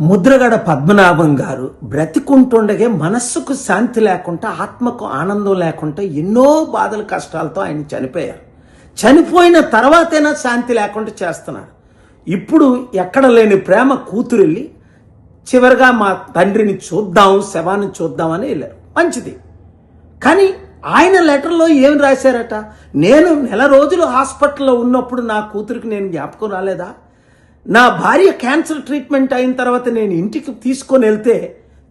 ముద్రగడ పద్మనాభం గారు బ్రతికుంటుండగే మనస్సుకు శాంతి లేకుండా ఆత్మకు ఆనందం లేకుండా ఎన్నో బాధలు కష్టాలతో ఆయన చనిపోయారు. చనిపోయిన తర్వాతైనా శాంతి లేకుండా చేస్తున్నారు. ఇప్పుడు ఎక్కడ లేని ప్రేమ కూతురెళ్ళి చివరిగా మా తండ్రిని చూద్దాం, శవాన్ని చూద్దామని వెళ్ళారు. మంచిది. కానీ ఆయన లెటర్లో ఏం రాశారట? నేను నెల రోజులు హాస్పిటల్లో ఉన్నప్పుడు నా కూతురికి నేను జ్ఞాపకం రాలేదా? నా భార్య క్యాన్సర్ ట్రీట్మెంట్ అయిన తర్వాత నేను ఇంటికి తీసుకొని వెళ్తే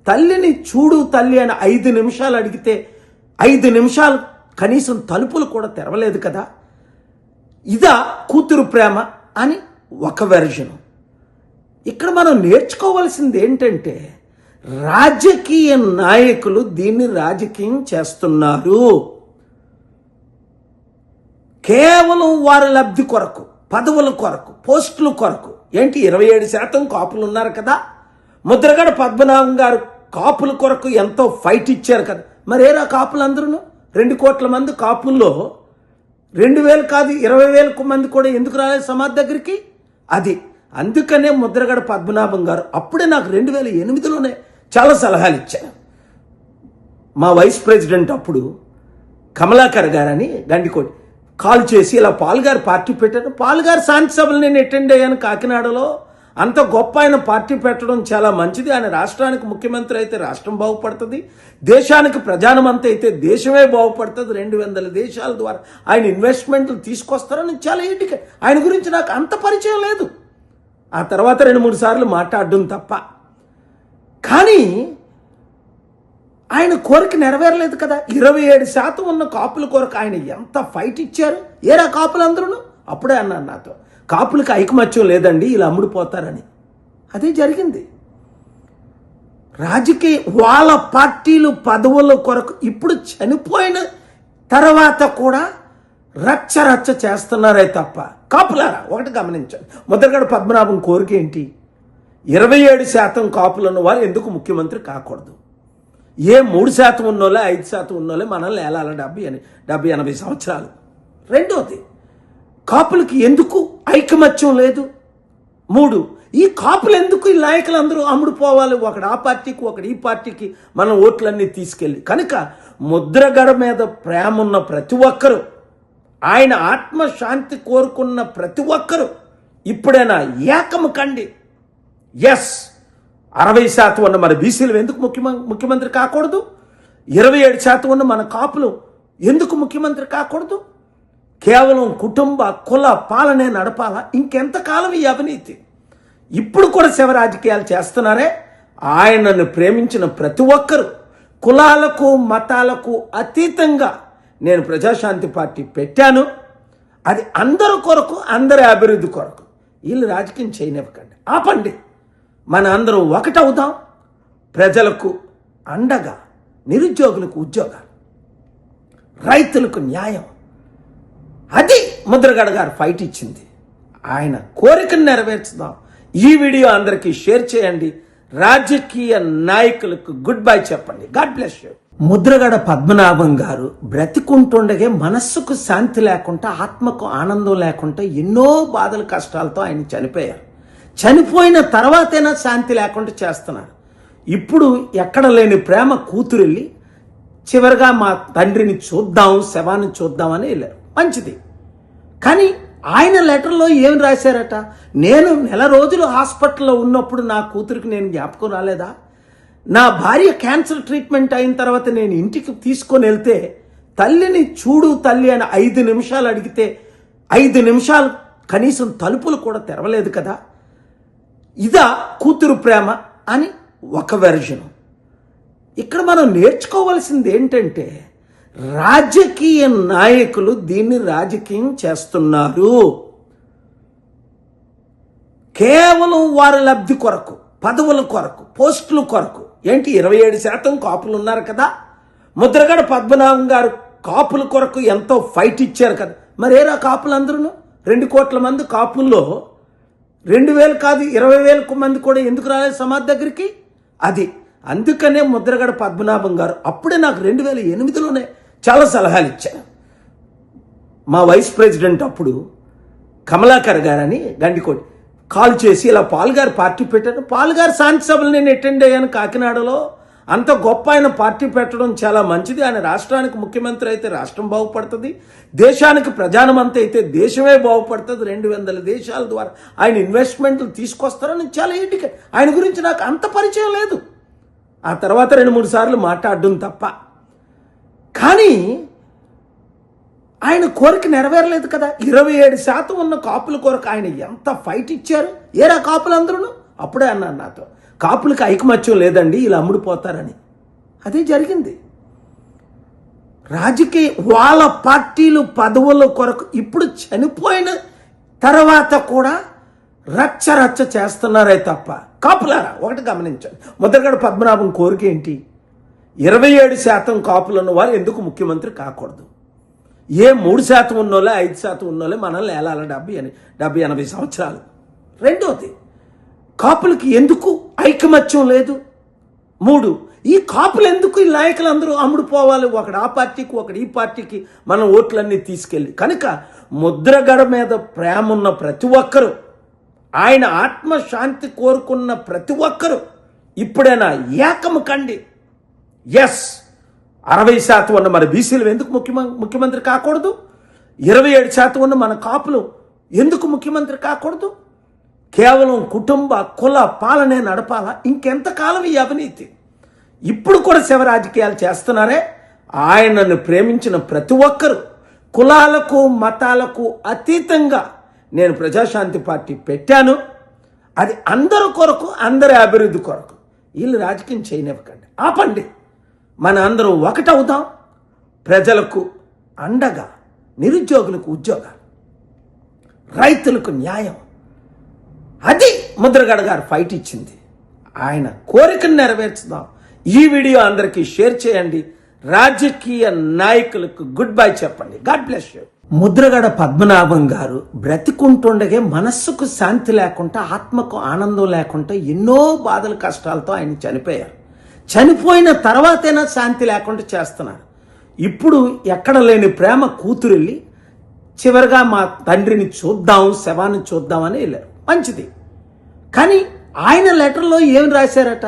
తల్లిని చూడు తల్లి అని 5 నిమిషాలు అడిగితే 5 నిమిషాలు కనీసం తలుపులు కూడా తెరవలేదు కదా. ఇదా కూతురు ప్రేమ అని ఒక వెర్షన్. ఇక్కడ మనం నేర్చుకోవాల్సింది ఏంటంటే, రాజకీయ నాయకులు దీన్ని రాజకీయం చేస్తున్నారు. కేవలం వారి లబ్ధి కొరకు, పదవుల కొరకు, పోస్టుల కొరకు. ఏంటి 27% కాపులు ఉన్నారు కదా. ముద్రగడ పద్మనాభం గారు కాపుల కొరకు ఎంతో ఫైట్ ఇచ్చారు కదా. మరేరా కాపులు అందరూ 2 కోట్ల మంది కాపుల్లో 2,000 కాదు 20,000 మంది కూడా ఎందుకు రాలేదు సమాధి దగ్గరికి? అది అందుకనే ముద్రగడ పద్మనాభం గారు అప్పుడే నాకు 2008లోనే చాలా సలహాలు ఇచ్చారు. మా వైస్ ప్రెసిడెంట్ అప్పుడు కమలాకర్ గారని గండికోటి కాల్ చేసి ఇలా పాల్ గారు పార్టీ పెట్టారు. పాల్ గారు శాంతి సభలు నేను అటెండ్ అయ్యాను కాకినాడలో. అంత గొప్ప ఆయన పార్టీ పెట్టడం చాలా మంచిది. ఆయన రాష్ట్రానికి ముఖ్యమంత్రి అయితే రాష్ట్రం బాగుపడుతుంది, దేశానికి ప్రధానమంత్రి అయితే దేశమే బాగుపడుతుంది. 200 దేశాల ద్వారా ఆయన ఇన్వెస్ట్మెంట్లు తీసుకొస్తారని చాలా ఏంటి. ఆయన గురించి నాకు అంత పరిచయం లేదు. ఆ తర్వాత 2-3 సార్లు మాట్లాడడం తప్ప. కానీ ఆయన కోరిక నెరవేరలేదు కదా. 27% ఉన్న కాపుల కొరకు ఆయన ఎంత ఫైట్ ఇచ్చారు. ఏరా కాపులందరూ? అప్పుడే అన్నాను నాతో, కాపులకు ఐకమత్యం లేదండి, ఇలా అమ్ముడుపోతారని. అదే జరిగింది. రాజకీయ వాళ్ళ పార్టీలు పదవుల కొరకు ఇప్పుడు చనిపోయిన తర్వాత కూడా రచ్చ చేస్తున్నారే తప్ప. కాపులారా ఒకటి గమనించండి, ముద్రగడ పద్మనాభం కోరిక ఏంటి? 27% కాపులను వారు ఎందుకు ముఖ్యమంత్రి కాకూడదు? ఏ 3% ఉన్నోళ్ళే 5% ఉన్నోళ్ళే మనల్ని ఏలాల 70-80 సంవత్సరాలు. రెండోది, కాపులకి ఎందుకు ఐకమత్యం లేదు? 3, ఈ కాపులు ఎందుకు ఈ నాయకులందరూ అమ్ముడుపోవాలి? ఒకడు ఆ పార్టీకి, ఒకడు ఈ పార్టీకి మనం ఓట్లన్నీ తీసుకెళ్ళి. కనుక ముద్రగడ మీద ప్రేమ ఉన్న ప్రతి ఒక్కరూ, ఆయన ఆత్మశాంతి కోరుకున్న ప్రతి ఒక్కరూ ఇప్పుడైనా ఏకము కండి. ఎస్, 60% ఉన్న మన బీసీలు ఎందుకు ముఖ్యమంత్రి కాకూడదు? 27% ఉన్న మన కాపులు ఎందుకు ముఖ్యమంత్రి కాకూడదు? కేవలం కుటుంబ కుల పాలనే నడపాలా? ఇంకెంతకాలం ఈ అవినీతి? ఇప్పుడు కూడా శవ రాజకీయాలు చేస్తున్నారే. ఆయనను ప్రేమించిన ప్రతి ఒక్కరూ కులాలకు మతాలకు అతీతంగా నేను ప్రజాశాంతి పార్టీ పెట్టాను. అది అందరి కొరకు, అందరి అభివృద్ధి కొరకు. వీళ్ళు రాజకీయం చేయనివ్వకండి, ఆపండి. మన అందరం ఒకటవుదాం. ప్రజలకు అండగా, నిరుద్యోగులకు ఉద్యోగాలు, రైతులకు న్యాయం. అది ముద్రగడ గారు ఫైట్ ఇచ్చింది. ఆయన కోరికను నెరవేర్చుదాం. ఈ వీడియో అందరికీ షేర్ చేయండి. రాజకీయ నాయకులకు గుడ్ బై చెప్పండి. God bless you. Mudragada Padmanabham గారు బ్రతికుంటుండగే మనస్సుకు శాంతి లేకుండా, ఆత్మకు ఆనందం లేకుండా ఎన్నో బాధలు కష్టాలతో ఆయన చనిపోయారు. చనిపోయిన తర్వాతైనా శాంతి లేకుండా చేస్తున్నారు. ఇప్పుడు ఎక్కడ లేని ప్రేమ కూతురెళ్ళి చివరిగా మా తండ్రిని చూద్దాం, శవాన్ని చూద్దామని వెళ్ళారు. మంచిది. కానీ ఆయన లెటర్లో ఏం రాశారట? నేను నెల రోజులు హాస్పిటల్లో ఉన్నప్పుడు నా కూతురికి నేను జ్ఞాపకం రాలేదా? నా భార్య క్యాన్సర్ ట్రీట్మెంట్ అయిన తర్వాత నేను ఇంటికి తీసుకొని వెళ్తే తల్లిని చూడు తల్లి అని 5 నిమిషాలు అడిగితే 5 నిమిషాలు కనీసం తలుపులు కూడా తెరవలేదు కదా. ఇదా కూతురు ప్రేమ అని ఒక వెర్షన్. ఇక్కడ మనం నేర్చుకోవాల్సింది ఏంటంటే, రాజకీయ నాయకులు దీన్ని రాజకీయం చేస్తున్నారు. కేవలం వారి లబ్ధి కొరకు, పదవుల కొరకు, పోస్టుల కొరకు. ఏంటి 27% కాపులు ఉన్నారు కదా. ముద్రగడ పద్మనాభం గారు కాపుల కొరకు ఎంతో ఫైట్ ఇచ్చారు కదా. మరేరా కాపులందరూ 2 కోట్ల మంది కాపుల్లో 2,000 కాదు 20,000 మంది కూడా ఎందుకు రాలేదు సమాధి దగ్గరికి? అది అందుకనే ముద్రగడ పద్మనాభం గారు అప్పుడే నాకు 2008లోనే చాలా సలహాలు ఇచ్చారు. మా వైస్ ప్రెసిడెంట్ అప్పుడు కమలాకర్ గారని గండికోటి కాల్ చేసి ఇలా పాల్ గారు పార్టీ పెట్టారు. పాల్ గారు శాంతి సభలు నేను అటెండ్ అయ్యాను కాకినాడలో. అంత గొప్ప ఆయన పార్టీ పెట్టడం చాలా మంచిది. ఆయన రాష్ట్రానికి ముఖ్యమంత్రి అయితే రాష్ట్రం బాగుపడుతుంది, దేశానికి ప్రధానమంత్రి అయితే దేశమే బాగుపడుతుంది. 200 దేశాల ద్వారా ఆయన ఇన్వెస్ట్మెంట్లు తీసుకొస్తారని చాలా ఏంటికి ఆయన గురించి నాకు అంత పరిచయం లేదు. ఆ తర్వాత 2-3 సార్లు మాట్లాడడం తప్ప. కానీ ఆయన కోరిక నెరవేరలేదు కదా. 27% ఉన్న కాపుల కొరకు ఆయన ఎంత ఫైట్ ఇచ్చారు. ఏరా కాపులందరూ? అప్పుడే అన్నాను నాతో, కాపులకు ఐకమత్యం లేదండి, ఇలా అమ్ముడుపోతారని. అదే జరిగింది. రాజకీయ వాళ్ళ పార్టీలు పదవుల కొరకు ఇప్పుడు చనిపోయిన తర్వాత కూడా రచ్చ చేస్తున్నారే తప్ప. కాపులారా ఒకటి గమనించండి, ముద్రగడ పద్మనాభం కోరిక ఏంటి? 27% కాపులున్న వారు ఎందుకు ముఖ్యమంత్రి కాకూడదు? ఏ 3% ఉన్నోళ్ళే 5% ఉన్నోళ్ళే మనల్ని ఏలాల 70-80 సంవత్సరాలు. రెండోది, కాపులకి ఎందుకు ఐకమత్యం లేదు? 3, ఈ కాపులు ఎందుకు ఈ నాయకులందరూ అమ్ముడుపోవాలి? ఒకడు ఆ పార్టీకి, ఒకడు ఈ పార్టీకి మన ఓట్లన్నీ తీసుకెళ్ళి. కనుక ముద్రగడ మీద ప్రేమ ఉన్న ప్రతి ఒక్కరూ, ఆయన ఆత్మశాంతి కోరుకున్న ప్రతి ఒక్కరూ ఇప్పుడైనా ఏకము కండి. ఎస్, 60% ఉన్న మన బీసీలు ఎందుకు ముఖ్యమంత్రి కాకూడదు? 27% ఉన్న మన కాపులు ఎందుకు ముఖ్యమంత్రి కాకూడదు? కేవలం కుటుంబ కుల పాలనే నడపాలా? ఇంకెంతకాలం ఈ అవినీతి? ఇప్పుడు కూడా శవ రాజకీయాలు చేస్తున్నారే. ఆయనను ప్రేమించిన ప్రతి ఒక్కరూ కులాలకు మతాలకు అతీతంగా నేను ప్రజాశాంతి పార్టీ పెట్టాను. అది అందరి కొరకు, అందరి అభివృద్ధి కొరకు. వీళ్ళు రాజకీయం చేయనివ్వకండి, ఆపండి. మన అందరం ఒకటవుదాం. ప్రజలకు అండగా, నిరుద్యోగులకు ఉద్యోగాలు, రైతులకు న్యాయం. అది ముద్రగడ గారు ఫైట్ ఇచ్చింది. ఆయన కోరికను నెరవేర్చుదాం. ఈ వీడియో అందరికీ షేర్ చేయండి. రాజకీయ నాయకులకు గుడ్ బై చెప్పండి. God bless you. Mudragada Padmanabham గారు బ్రతికుంటుండగే మనస్సుకు శాంతి లేకుండా, ఆత్మకు ఆనందం లేకుండా ఎన్నో బాధలు కష్టాలతో ఆయన చనిపోయారు. చనిపోయిన తర్వాతైనా శాంతి లేకుండా చేస్తున్నారు. ఇప్పుడు ఎక్కడ లేని ప్రేమ కూతురెళ్ళి చివరిగా మా తండ్రిని చూద్దాం, శవాన్ని చూద్దామని వెళ్ళారు. మంచిది. కానీ ఆయన లెటర్లో ఏం రాశారట?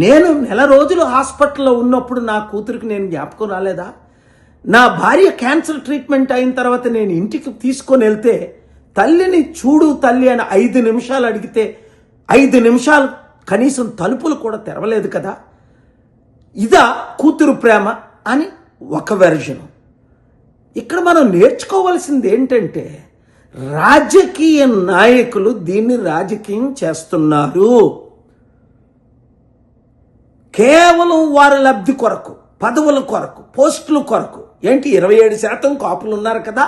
నేను నెల రోజులు హాస్పిటల్లో ఉన్నప్పుడు నా కూతురికి నేను జ్ఞాపకం రాలేదా? నా భార్య క్యాన్సర్ ట్రీట్మెంట్ అయిన తర్వాత నేను ఇంటికి తీసుకొని వెళ్తే తల్లిని చూడు తల్లి అని 5 నిమిషాలు అడిగితే 5 నిమిషాలు కనీసం తలుపులు కూడా తెరవలేదు కదా. ఇదా కూతురు ప్రేమ అని ఒక వెర్షన్. ఇక్కడ మనం నేర్చుకోవాల్సింది ఏంటంటే, రాజకీయ నాయకులు దీన్ని రాజకీయం చేస్తున్నారు. కేవలం వారి లబ్ధి కొరకు, పదవుల కొరకు, పోస్టుల కొరకు. ఏంటి 27% కాపులు ఉన్నారు కదా.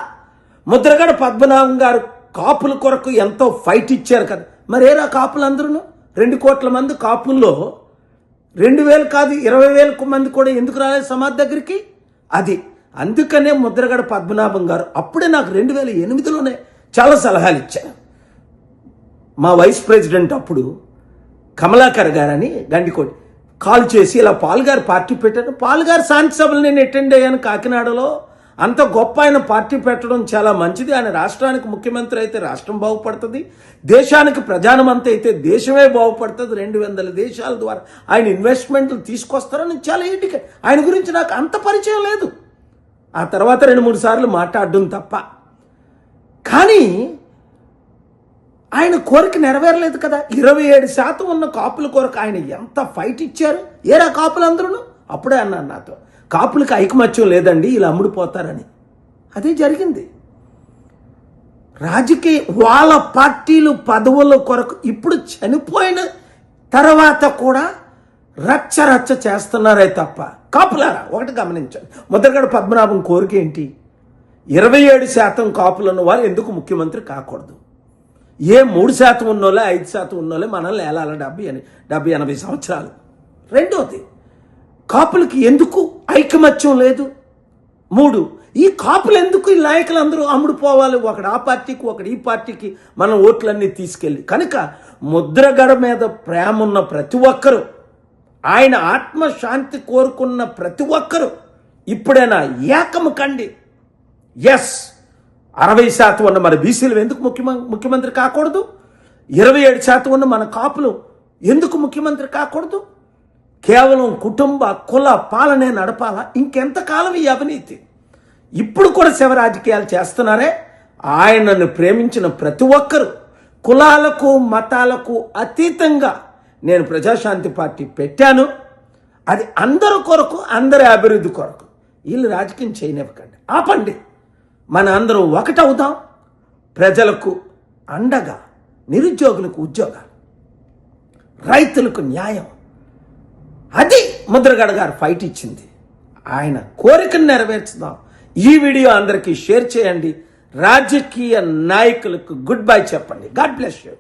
ముద్రగడ పద్మనాభం గారు కాపుల కొరకు ఎంతో ఫైట్ ఇచ్చారు కదా. మరేరా కాపులందరూ? 2 కోట్ల మంది కాపుల్లో 2,000 కాదు 20,000 మంది కూడా ఎందుకు రాలేదు సమాధి దగ్గరికి? అది అందుకనే ముద్రగడ పద్మనాభం గారు అప్పుడే నాకు 2008లోనే చాలా సలహాలు ఇచ్చారు. మా వైస్ ప్రెసిడెంట్ అప్పుడు కమలాకర్ గారని గండికోటి కాల్ చేసి ఇలా పాల్ గారు పార్టీ పెట్టారు. పాల్ గారు శాంతి సభలు నేను అటెండ్ అయ్యాను కాకినాడలో. అంత గొప్ప ఆయన పార్టీ పెట్టడం చాలా మంచిది. ఆయన రాష్ట్రానికి ముఖ్యమంత్రి అయితే రాష్ట్రం బాగుపడుతుంది, దేశానికి ప్రధానమంత్రి అయితే దేశమే బాగుపడుతుంది. 200 దేశాల ద్వారా ఆయన ఇన్వెస్ట్మెంట్లు తీసుకొస్తారని చాలా ఏంటికి ఆయన గురించి నాకు అంత పరిచయం లేదు. ఆ తర్వాత 2-3 సార్లు మాట్లాడడం తప్ప. కానీ ఆయన కోరిక నెరవేరలేదు కదా. 27% ఉన్న కాపుల కొరకు ఆయన ఎంత ఫైట్ ఇచ్చారు. ఏరా కాపులందరూ? అప్పుడే అన్నాను నాతో, కాపులకు ఐకమత్యం లేదండి, ఇలా అమ్ముడుపోతారని. అదే జరిగింది. రాజకీయ వాళ్ళ పార్టీలు పదవుల కొరకు ఇప్పుడు చనిపోయిన తర్వాత కూడా రచ్చ చేస్తున్నారే తప్ప. కాపులారా ఒకటి గమనించండి, ముద్రగడ పద్మనాభం కోరిక ఏంటి? 27% కాపులున్న వారు ఎందుకు ముఖ్యమంత్రి కాకూడదు? ఏ 3% ఉన్నోళ్ళే 5% ఉన్నోళ్ళే మనల్ని ఏలాల 70-80 సంవత్సరాలు. రెండోది, కాపులకి ఎందుకు ఐకమత్యం లేదు? 3, ఈ కాపులు ఎందుకు ఈ నాయకులందరూ అమ్ముడుపోవాలి? ఒకడు ఆ పార్టీకి, ఒకడు ఈ పార్టీకి మన ఓట్లన్నీ తీసుకెళ్ళి. కనుక ముద్రగడ మీద ప్రేమ ఉన్న ప్రతి ఒక్కరూ, ఆయన ఆత్మశాంతి కోరుకున్న ప్రతి ఒక్కరూ ఇప్పుడైనా ఏకము కండి. ఎస్, 60% ఉన్న మన బీసీలు ఎందుకు ముఖ్యమంత్రి కాకూడదు? 27% ఉన్న మన కాపులు ఎందుకు ముఖ్యమంత్రి కాకూడదు? కేవలం కుటుంబ కుల పాలనే నడపాలా? ఇంకెంతకాలం ఈ అవినీతి? ఇప్పుడు కూడా శవ రాజకీయాలు చేస్తున్నారే. ఆయనను ప్రేమించిన ప్రతి ఒక్కరూ కులాలకు మతాలకు అతీతంగా నేను ప్రజాశాంతి పార్టీ పెట్టాను. అది అందరి కొరకు, అందరి అభివృద్ధి కొరకు. వీళ్ళు రాజకీయం చేయనివ్వకండి, ఆపండి. మన అందరం ఒకటవుదాం. ప్రజలకు అండగా, నిరుద్యోగులకు ఉద్యోగాలు, రైతులకు న్యాయం. అది ముద్రగడ గారు ఫైట్ ఇచ్చింది. ఆయన కోరికను నెరవేర్చుదాం. ఈ వీడియో అందరికీ షేర్ చేయండి. రాజకీయ నాయకులకు గుడ్ బై చెప్పండి. God bless you.